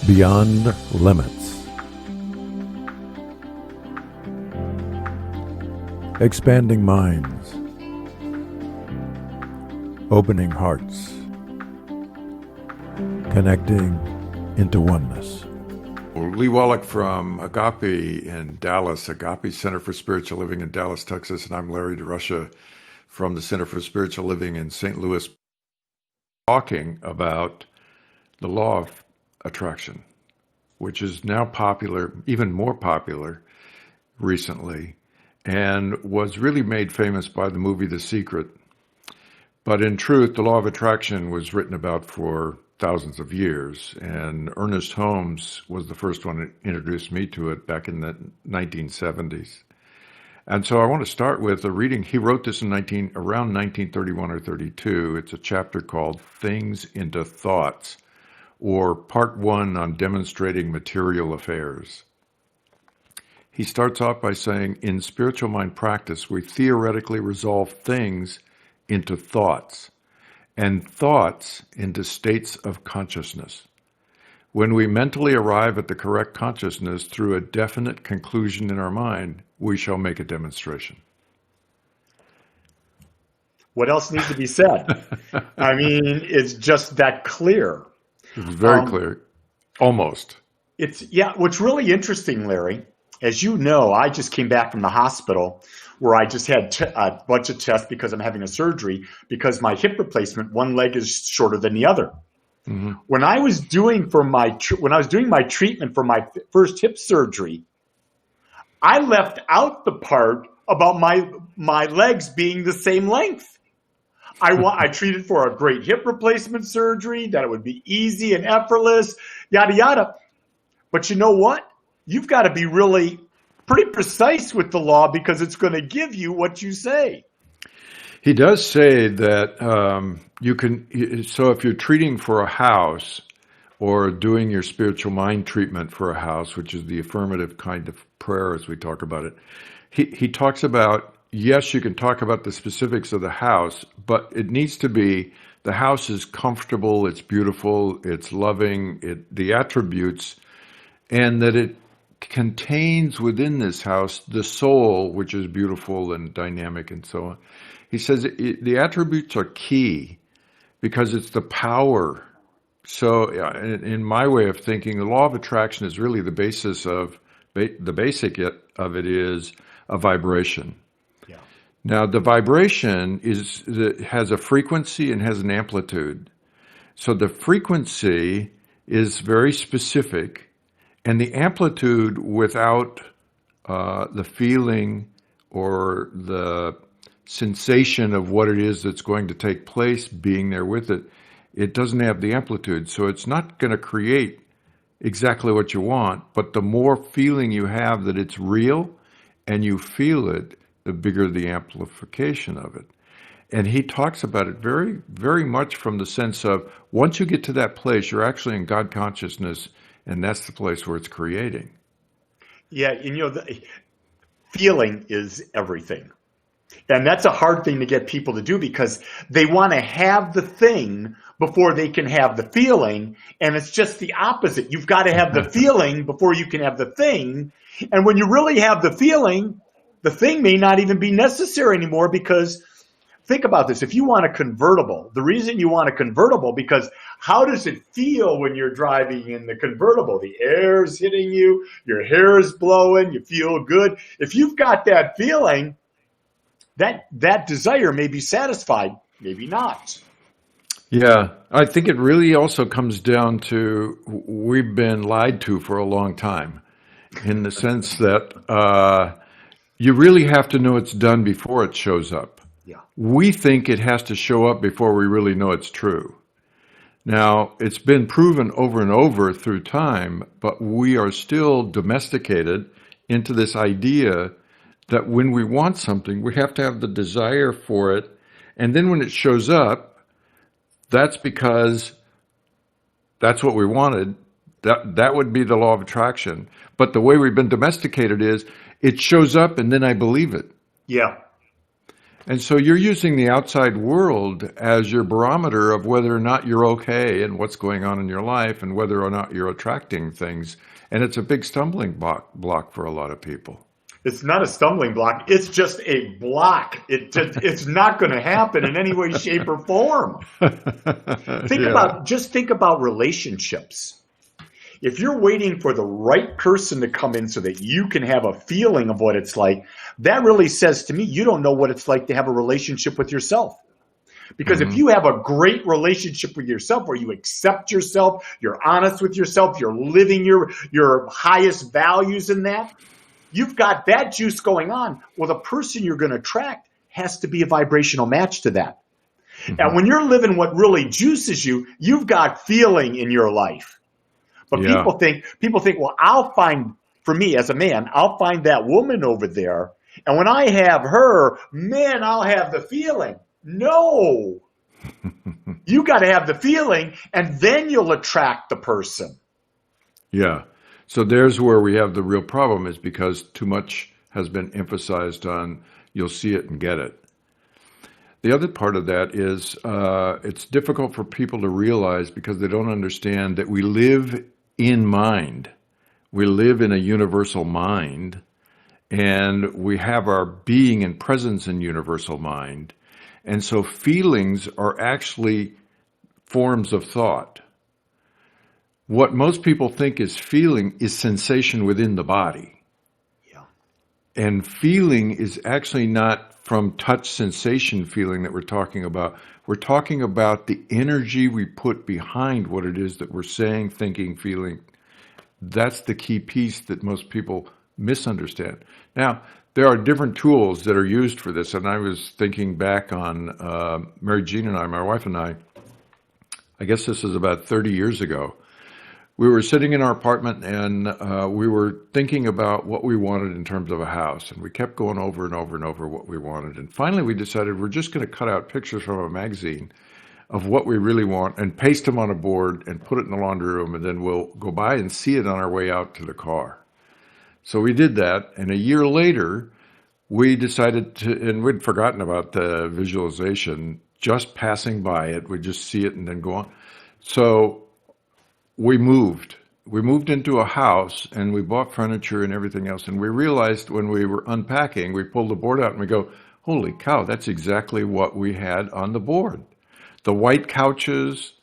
Beyond limits. Expanding minds. Opening hearts. Connecting into oneness. Lee Wallach from Agape in Dallas, Agape Center for Spiritual Living in Dallas, Texas, and I'm Larry DeRusha from the Center for Spiritual Living in St. Louis, talking about the law of attraction, which is now popular, even more popular recently, and was really made famous by the movie The Secret. But in truth, the law of attraction was written about for thousands of years, and Ernest Holmes was the first one that introduced me to it back in the 1970s. And so I want to start with a reading. He wrote this in around 1931 or 32. It's a chapter called Things into Thoughts, or Part 1 on Demonstrating Material Affairs. He starts off by saying, in spiritual mind practice, we theoretically resolve things into thoughts, and thoughts into states of consciousness. When we mentally arrive at the correct consciousness through a definite conclusion in our mind, we shall make a demonstration. What else needs to be said? I mean, it's just that clear. It's very clear. Almost. What's really interesting, Larry, as you know, I just came back from the hospital where I just had a bunch of tests because I'm having a surgery because my hip replacement, one leg is shorter than the other. Mm-hmm. When I was doing my treatment for my first hip surgery, I left out the part about my legs being the same length. I treated for a great hip replacement surgery, that it would be easy and effortless, yada, yada. But you know what? You've got to be really pretty precise with the law because it's going to give you what you say. He does say that you can, so if you're treating for a house or doing your spiritual mind treatment for a house, which is the affirmative kind of prayer as we talk about it, he talks about, yes, you can talk about the specifics of the house, but it needs to be, the house is comfortable, it's beautiful, it's loving, the attributes, and that it contains within this house the soul, which is beautiful and dynamic and so on. He says the attributes are key because it's the power. So in my way of thinking, the law of attraction is really the basis of, the basic of it is a vibration. Yeah. Now the vibration has a frequency and has an amplitude. So the frequency is very specific, and the amplitude without the feeling or the sensation of what it is that's going to take place being there with it, it doesn't have the amplitude. So it's not going to create exactly what you want, but the more feeling you have that it's real and you feel it, the bigger the amplification of it. And he talks about it very, very much from the sense of once you get to that place, you're actually in God consciousness, and that's the place where it's creating. Yeah, and the feeling is everything. And that's a hard thing to get people to do because they want to have the thing before they can have the feeling. And it's just the opposite. You've got to have the feeling before you can have the thing. And when you really have the feeling, the thing may not even be necessary anymore because think about this. If you want a convertible, the reason you want a convertible, because how does it feel when you're driving in the convertible? The air's hitting you, your hair is blowing, you feel good. If you've got that feeling, that desire may be satisfied, maybe not. Yeah, I think it really also comes down to we've been lied to for a long time in the sense that you really have to know it's done before it shows up. Yeah. We think it has to show up before we really know it's true. Now, it's been proven over and over through time, but we are still domesticated into this idea that when we want something, we have to have the desire for it. And then when it shows up, that's because that's what we wanted. That would be the law of attraction. But the way we've been domesticated is it shows up and then I believe it. Yeah. And so you're using the outside world as your barometer of whether or not you're okay and what's going on in your life and whether or not you're attracting things. And it's a big stumbling block for a lot of people. It's not a stumbling block. It's just a block. It's not going to happen in any way, shape, or form. Yeah. Think about relationships. If you're waiting for the right person to come in so that you can have a feeling of what it's like, that really says to me you don't know what it's like to have a relationship with yourself. Because if Hmm. you have a great relationship with yourself where you accept yourself, you're honest with yourself, you're living your highest values in that, you've got that juice going on. Well, the person you're going to attract has to be a vibrational match to that. Hmm. And when you're living what really juices you, you've got feeling in your life. But Yeah. people think, well, for me as a man, I'll find that woman over there. And when I have her, man, I'll have the feeling. No, you got to have the feeling and then you'll attract the person. Yeah. So there's where we have the real problem is because too much has been emphasized on you'll see it and get it. The other part of that is it's difficult for people to realize because they don't understand that we live in mind. We live in a universal mind, and we have our being and presence in universal mind. And so feelings are actually forms of thought. What most people think is feeling is sensation within the body. Yeah. And feeling is actually not from touch sensation feeling that we're talking about. We're talking about the energy we put behind what it is that we're saying, thinking, feeling. That's the key piece that most people misunderstand. Now, there are different tools that are used for this. And I was thinking back on Mary Jean and I, my wife and I guess this is about 30 years ago. We were sitting in our apartment and we were thinking about what we wanted in terms of a house. And we kept going over and over and over what we wanted. And finally, we decided we're just going to cut out pictures from a magazine of what we really want and paste them on a board and put it in the laundry room. And then we'll go by and see it on our way out to the car. So we did that. And a year later, we decided to, and we'd forgotten about the visualization, just passing by it. We'd just see it and then go on. So we moved. We moved into a house and we bought furniture and everything else. And we realized when we were unpacking, we pulled the board out and we go, holy cow, that's exactly what we had on the board. The white couches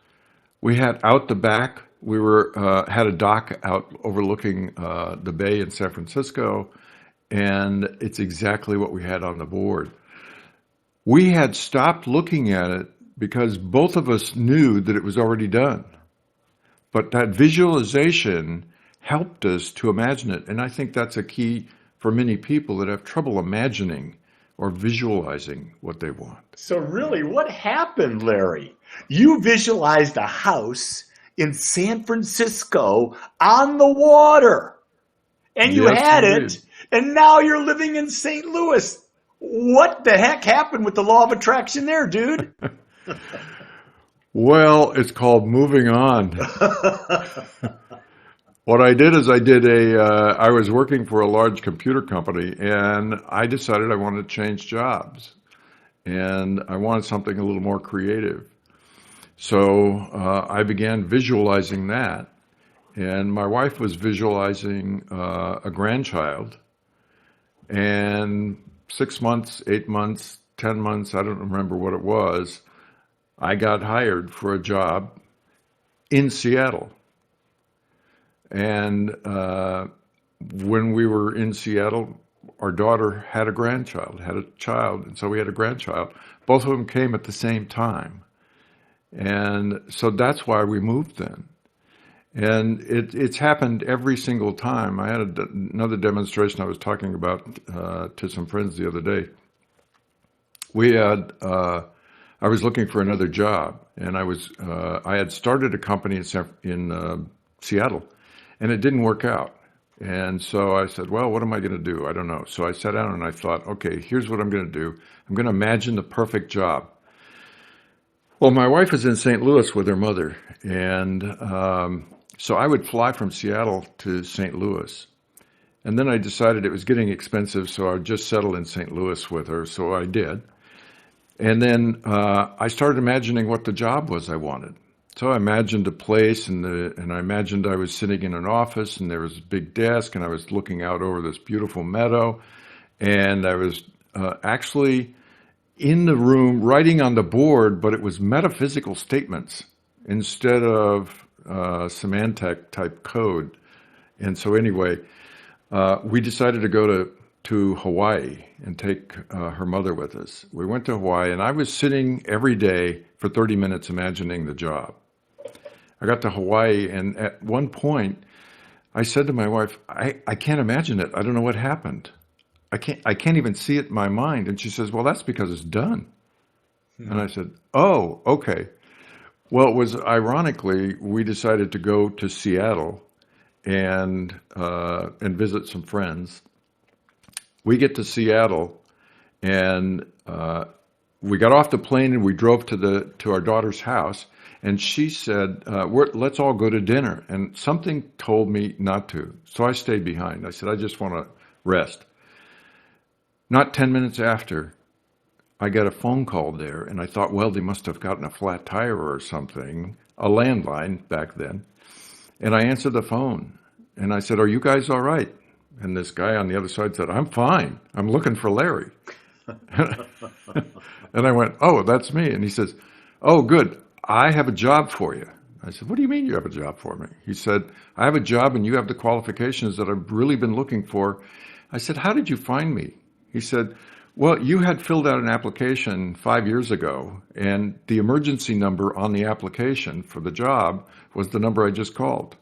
we had out the back. We were had a dock out overlooking the bay in San Francisco, and it's exactly what we had on the board. We had stopped looking at it because both of us knew that it was already done. But that visualization helped us to imagine it. And I think that's a key for many people that have trouble imagining or visualizing what they want. So really, what happened, Larry? You visualized a house in San Francisco on the water, and you Yes, had indeed. it, and now you're living in St. Louis. What the heck happened with the law of attraction there, dude? Well, it's called moving on. What I did is I was working for a large computer company and I decided I wanted to change jobs and I wanted something a little more creative. So I began visualizing that. And my wife was visualizing a grandchild. And 6 months, 8 months, 10 months, I don't remember what it was, I got hired for a job in Seattle. And when we were in Seattle, our daughter had a grandchild, had a child, and so we had a grandchild. Both of them came at the same time. And so that's why we moved then. And it's happened every single time. I had another demonstration I was talking about to some friends the other day. We had, I was looking for another job, and I had started a company in Seattle, and it didn't work out. And so I said, well, what am I going to do? I don't know. So I sat down and I thought, okay, here's what I'm going to do. I'm going to imagine the perfect job. Well, my wife is in St. Louis with her mother, and so I would fly from Seattle to St. Louis. And then I decided it was getting expensive, so I would just settle in St. Louis with her, so I did. And then I started imagining what the job was I wanted. So I imagined a place, and I imagined I was sitting in an office, and there was a big desk, and I was looking out over this beautiful meadow, and I was actually in the room writing on the board, but it was metaphysical statements instead of Symantec type code. And so anyway, we decided to go to Hawaii and take her mother with us. We went to Hawaii, and I was sitting every day for 30 minutes imagining the job. I got to Hawaii, and at one point, I said to my wife, I can't imagine it. I don't know what happened. I can't even see it in my mind. And she says, well, that's because it's done. And I said, oh, okay. Well, it was ironically, we decided to go to Seattle and visit some friends. We get to Seattle, and we got off the plane and we drove to our daughter's house. And she said, let's all go to dinner. And something told me not to. So I stayed behind. I said, I just want to rest. Not 10 minutes after, I got a phone call there. And I thought, well, they must have gotten a flat tire or something, a landline back then. And I answered the phone. And I said, are you guys all right? And this guy on the other side said, I'm fine. I'm looking for Larry. And I went, oh, that's me. And he says, oh, good. I have a job for you. I said, what do you mean you have a job for me? He said, I have a job and you have the qualifications that I've really been looking for. I said, how did you find me? He said, well, you had filled out an application 5 years ago, and the emergency number on the application for the job was the number I just called.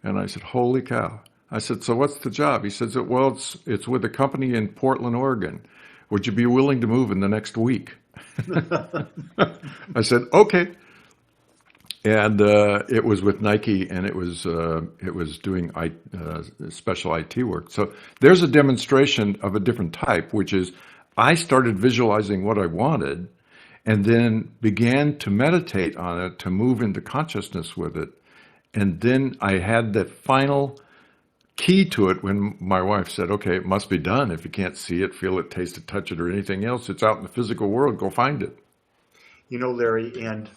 And I said, holy cow. I said, so what's the job? He says, well, it's with a company in Portland, Oregon. Would you be willing to move in the next week? I said, okay. And it was with Nike, and it was doing special IT work. So there's a demonstration of a different type, which is I started visualizing what I wanted and then began to meditate on it, to move into consciousness with it. And then I had the final key to it when my wife said, okay, it must be done. If you can't see it, feel it, taste it, touch it, or anything else, it's out in the physical world. Go find it. You know, Larry, and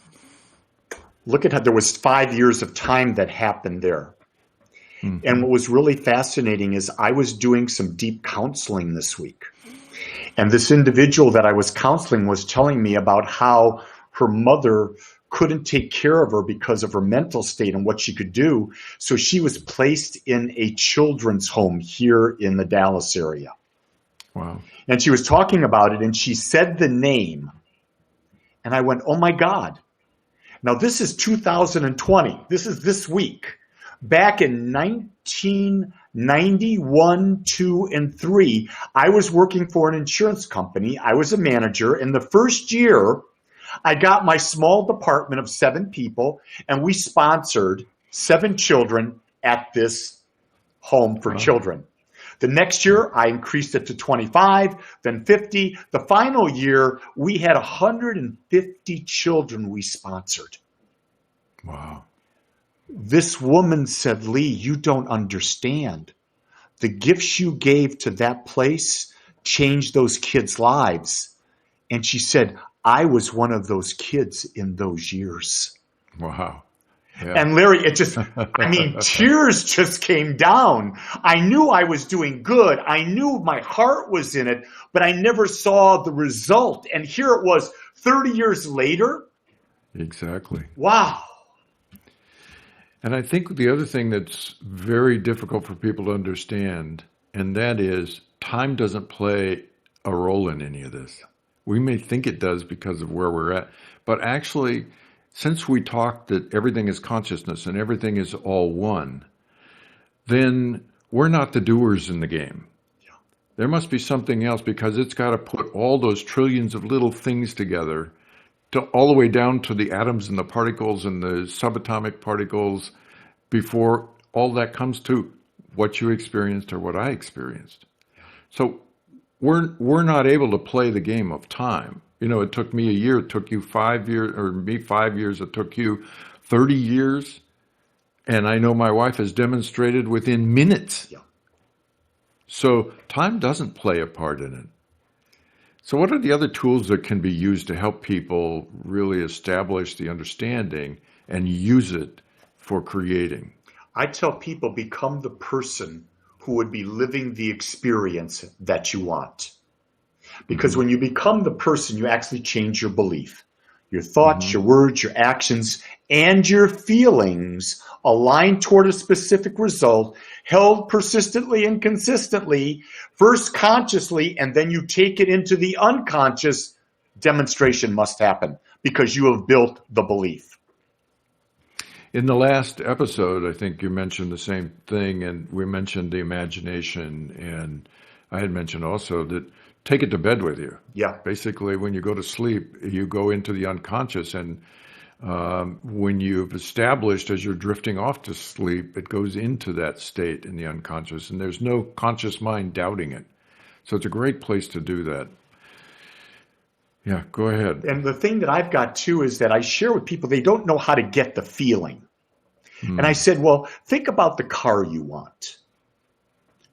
look at how there was 5 years of time that happened there. Mm-hmm. And what was really fascinating is I was doing some deep counseling this week. And this individual that I was counseling was telling me about how her mother couldn't take care of her because of her mental state and what she could do. So she was placed in a children's home here in the Dallas area. Wow. And she was talking about it, and she said the name. And I went, oh my God. Now this is 2020. This is this week. Back in 1991, 2, and 3, I was working for an insurance company. I was a manager. In the first year, I got my small department of 7 people, and we sponsored 7 children at this home for children. The next year, I increased it to 25, then 50. The final year, we had 150 children we sponsored. Wow. This woman said, Lee, you don't understand. The gifts you gave to that place changed those kids' lives. And she said, I was one of those kids in those years. Wow. Yeah. And Larry, it just, I mean, tears just came down. I knew I was doing good. I knew my heart was in it, but I never saw the result. And here it was 30 years later. Exactly. Wow. And I think the other thing that's very difficult for people to understand, and that is time doesn't play a role in any of this. We may think it does because of where we're at, but actually, since we talked that everything is consciousness and everything is all one, then we're not the doers in the game. Yeah. There must be something else, because it's got to put all those trillions of little things together, all the way down to the atoms and the particles and the subatomic particles, before all that comes to what you experienced or what I experienced. Yeah. So we're not able to play the game of time. You know, it took me a year, it took you 5 years, or me 5 years, it took you 30 years. And I know my wife has demonstrated within minutes. Yeah. So time doesn't play a part in it. So, what are the other tools that can be used to help people really establish the understanding and use it for creating? I tell people become the person who would be living the experience that you want. Because Hmm. when you become the person, you actually change your belief. Your thoughts, Hmm. your words, your actions, and your feelings align toward a specific result, held persistently and consistently, first consciously, and then you take it into the unconscious. Demonstration must happen because you have built the belief. In the last episode, I think you mentioned the same thing, and we mentioned the imagination, and I had mentioned also that take it to bed with you. Yeah. Basically, when you go to sleep, you go into the unconscious, and when you've established as you're drifting off to sleep, it goes into that state in the unconscious, and there's no conscious mind doubting it. So it's a great place to do that. Yeah, go ahead. And the thing that I've got too is that I share with people, they don't know how to get the feeling. And I Hmm. said, well, think about the car you want.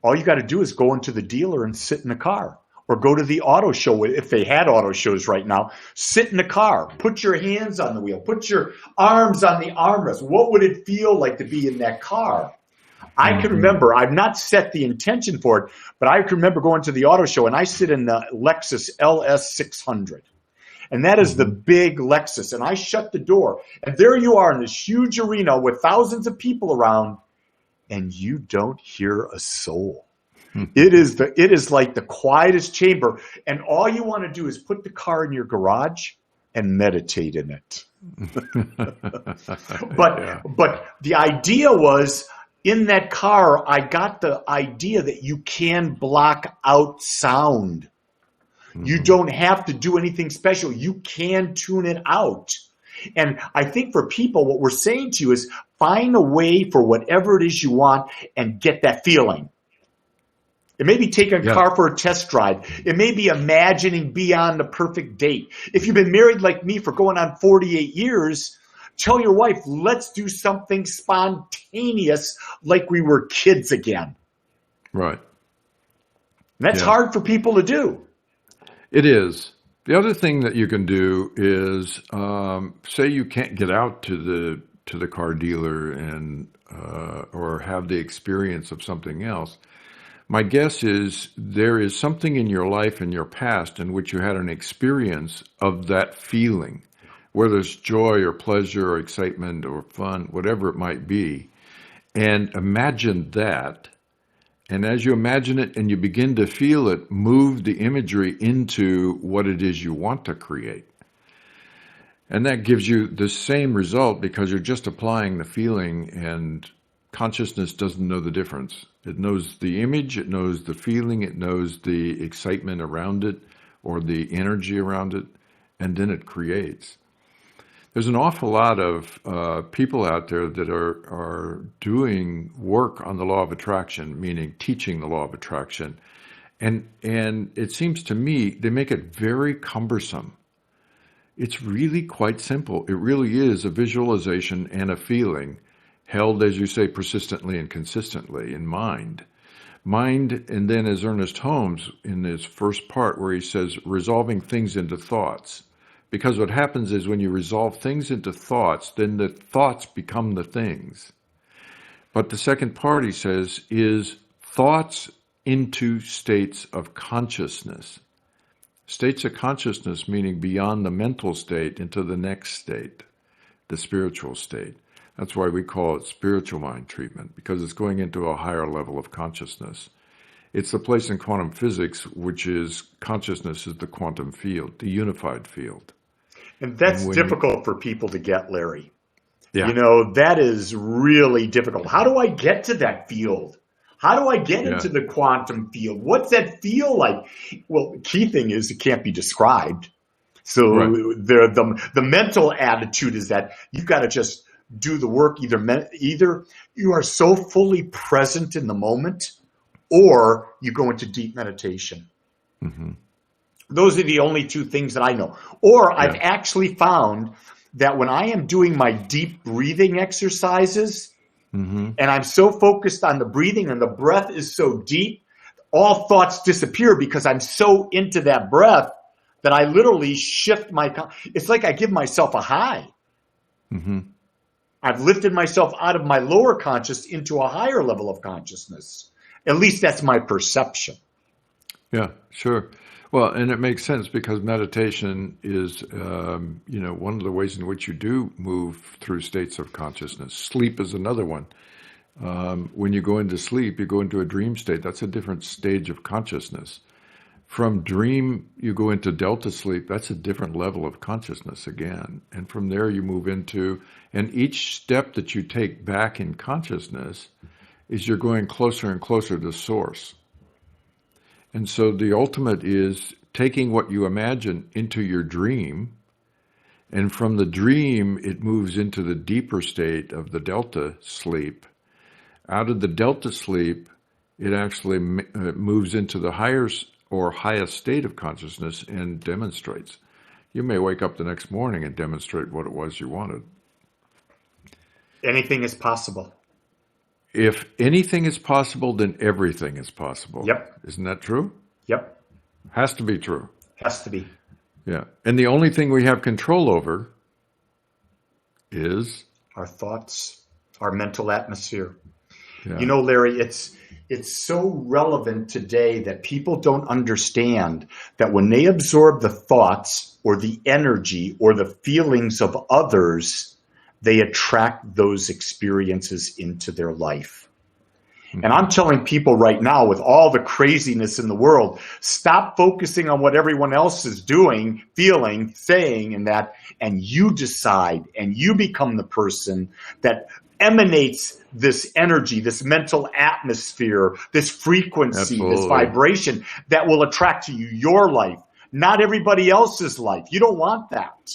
All you got to do is go into the dealer and sit in the car, or go to the auto show. If they had auto shows right now, sit in the car, put your hands on the wheel, put your arms on the armrest. What would it feel like to be in that car? I can Hmm. remember, I've not set the intention for it, but I can remember going to the auto show and I sit in the Lexus LS 600. And that is the Hmm. big Lexus. And I shut the door. And there you are in this huge arena with thousands of people around, and you don't hear a soul. It is like the quietest chamber. And all you want to do is put the car in your garage and meditate in it. Yeah. But the idea was, in that car, I got the idea that you can block out sound. You Hmm. don't have to do anything special. You can tune it out. And I think for people, what we're saying to you is find a way for whatever it is you want and get that feeling. It may be taking a Yeah. car for a test drive. It may be imagining beyond the perfect date. If you've been married like me for going on 48 years, tell your wife, let's do something spontaneous like we were kids again. Right. And that's Yeah. hard for people to do. It is. The other thing that you can do is, say you can't get out to the car dealer and or have the experience of something else. My guess is there is something in your life in your past in which you had an experience of that feeling, whether it's joy or pleasure or excitement or fun, whatever it might be, and imagine that. And as you imagine it and you begin to feel it, move the imagery into what it is you want to create. And that gives you the same result because you're just applying the feeling, and consciousness doesn't know the difference. It knows the image, it knows the feeling, it knows the excitement around it or the energy around it, and then it creates. There's an awful lot of people out there that are doing work on the law of attraction, meaning teaching the law of attraction. And it seems to me they make it very cumbersome. It's really quite simple. It really is a visualization and a feeling held, as you say, persistently and consistently in mind. Mind, and then as Ernest Holmes in his first part where he says, resolving things into thoughts. Because what happens is when you resolve things into thoughts, then the thoughts become the things. But the second part, he says, is thoughts into states of consciousness. States of consciousness meaning beyond the mental state into the next state, the spiritual state. That's why we call it spiritual mind treatment, because it's going into a higher level of consciousness. It's the place in quantum physics, which is consciousness is the quantum field, the unified field. And And that's when you, difficult for people to get, Larry. You yeah, know, that is really difficult. How do I get to that field? How do I get yeah, into the quantum field? What's that feel like? Well, the key thing is it can't be described. So right. the mental attitude is that you've got to just do the work. Either you are so fully present in the moment, or you go into deep meditation. Hmm. Those are the only two things that I know. Or I've Yeah. actually found that when I am doing my deep breathing exercises Hmm. and I'm so focused on the breathing and the breath is so deep, all thoughts disappear because I'm so into that breath that I literally shift it's like I give myself a high. Mm-hmm. I've lifted myself out of my lower conscious into a higher level of consciousness. At least that's my perception. Yeah, sure. Well, and it makes sense because meditation is, one of the ways in which you do move through states of consciousness. Sleep is another one. When you go into sleep, you go into a dream state. That's a different stage of consciousness. From dream, you go into delta sleep. That's a different level of consciousness again. And from there, you move into, and each step that you take back in consciousness is you're going closer and closer to source. And so the ultimate is taking what you imagine into your dream, and from the dream, it moves into the deeper state of the delta sleep. Out of the delta sleep, it actually moves into the higher or highest state of consciousness and demonstrates. You may wake up the next morning and demonstrate what it was you wanted. Anything is possible. If anything is possible, then everything is possible. Yep. Isn't that true? Yep. Has to be true. Has to be. Yeah. And the only thing we have control over is our thoughts, our mental atmosphere. Yeah. You know, Larry, it's so relevant today that people don't understand that when they absorb the thoughts or the energy or the feelings of others, they attract those experiences into their life. Mm-hmm. And I'm telling people right now, with all the craziness in the world, stop focusing on what everyone else is doing, feeling, saying, and you decide, and you become the person that emanates this energy, this mental atmosphere, this frequency, Absolutely. This vibration that will attract to you your life, not everybody else's life. You don't want that.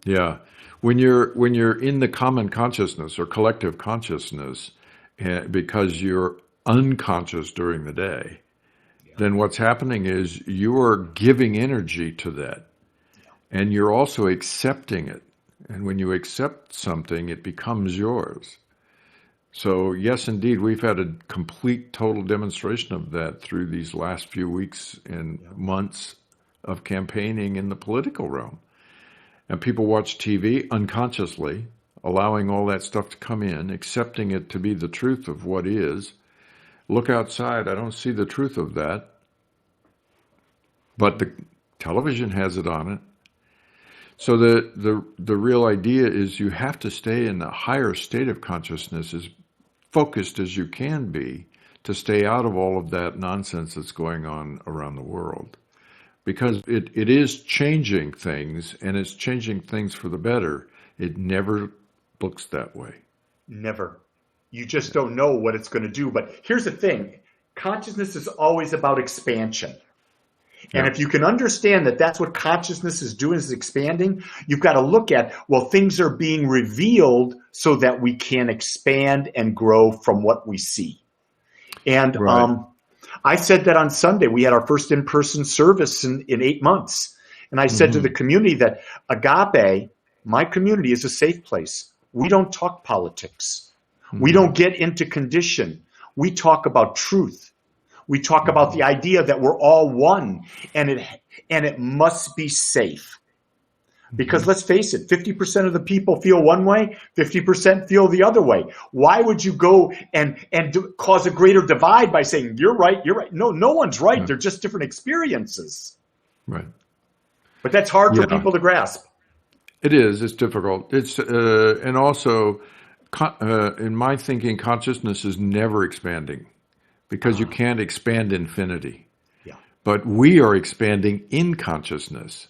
Yeah. When you're in the common consciousness or collective consciousness, because you're unconscious during the day, then what's happening is you're giving energy to that, and you're also accepting it. And when you accept something, it becomes yours. So yes, indeed, we've had a complete, total demonstration of that through these last few weeks and months of campaigning in the political realm. And people watch TV unconsciously, allowing all that stuff to come in, accepting it to be the truth of what is. Look outside, I don't see the truth of that. But the television has it on it. So the real idea is you have to stay in the higher state of consciousness as focused as you can be to stay out of all of that nonsense that's going on around the world. Because it is changing things, and it's changing things for the better. It never looks that way. Never. You just don't know what it's going to do. But here's the thing. Consciousness is always about expansion. And if you can understand that that's what consciousness is doing, is expanding, you've got to look at, well, things are being revealed so that we can expand and grow from what we see. And I said that on Sunday. We had our first in-person service in 8 months. And I said to the community that Agape, my community, is a safe place. We don't talk politics. We don't get into condition. We talk about truth. We talk about the idea that we're all one, and it must be safe. Because let's face it, 50% of the people feel one way, 50% feel the other way. Why would you go and cause a greater divide by saying, you're right, you're right? No one's right. They're just different experiences. Right. But that's hard for people to grasp. It is. It's difficult. It's and also, in my thinking, consciousness is never expanding. Because you can't expand infinity. Yeah. But we are expanding in consciousness.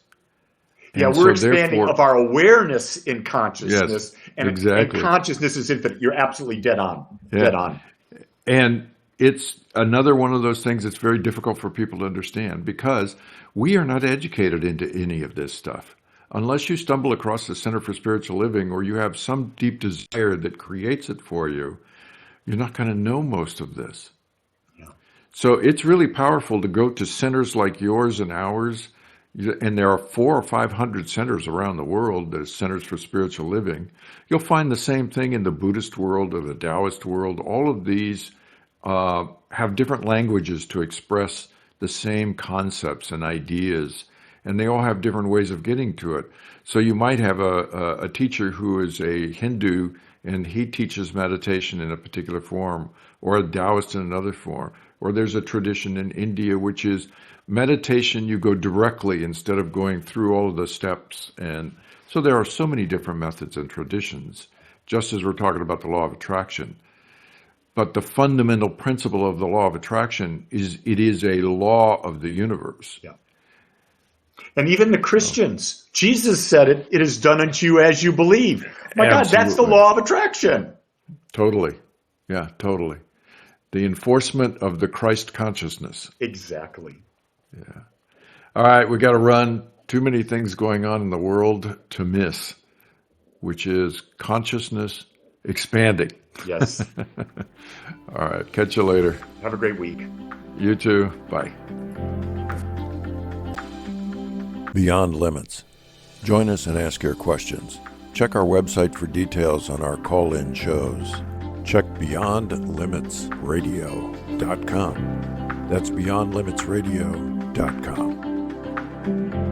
And we're expanding of our awareness in consciousness. Yes, and, exactly. And consciousness is infinite. You're absolutely dead on. Yeah. Dead on. And it's another one of those things that's very difficult for people to understand because we are not educated into any of this stuff. Unless you stumble across the Center for Spiritual Living or you have some deep desire that creates it for you, you're not going to know most of this. So it's really powerful to go to centers like yours and ours, and there are 400 or 500 centers around the world, there's centers for spiritual living. You'll find the same thing in the Buddhist world or the Taoist world. All of these have different languages to express the same concepts and ideas and they all have different ways of getting to it. So you might have a teacher who is a Hindu, and he teaches meditation in a particular form, or a Taoist in another form. Or there's a tradition in India which is meditation, you go directly instead of going through all of the steps. And so there are so many different methods and traditions, just as we're talking about the law of attraction. But the fundamental principle of the law of attraction is it is a law of the universe. Yeah. And even the Christians, Jesus said it, it is done unto you as you believe. My God, that's the law of attraction. Totally. Yeah, totally. The enforcement of the Christ consciousness. Exactly. Yeah. All right, we got to run. Too many things going on in the world to miss, which is consciousness expanding. Yes. All right, catch you later. Have a great week. You too. Bye. Beyond Limits. Join us and ask your questions. Check our website for details on our call-in shows. Check beyondlimitsradio.com. That's beyondlimitsradio.com.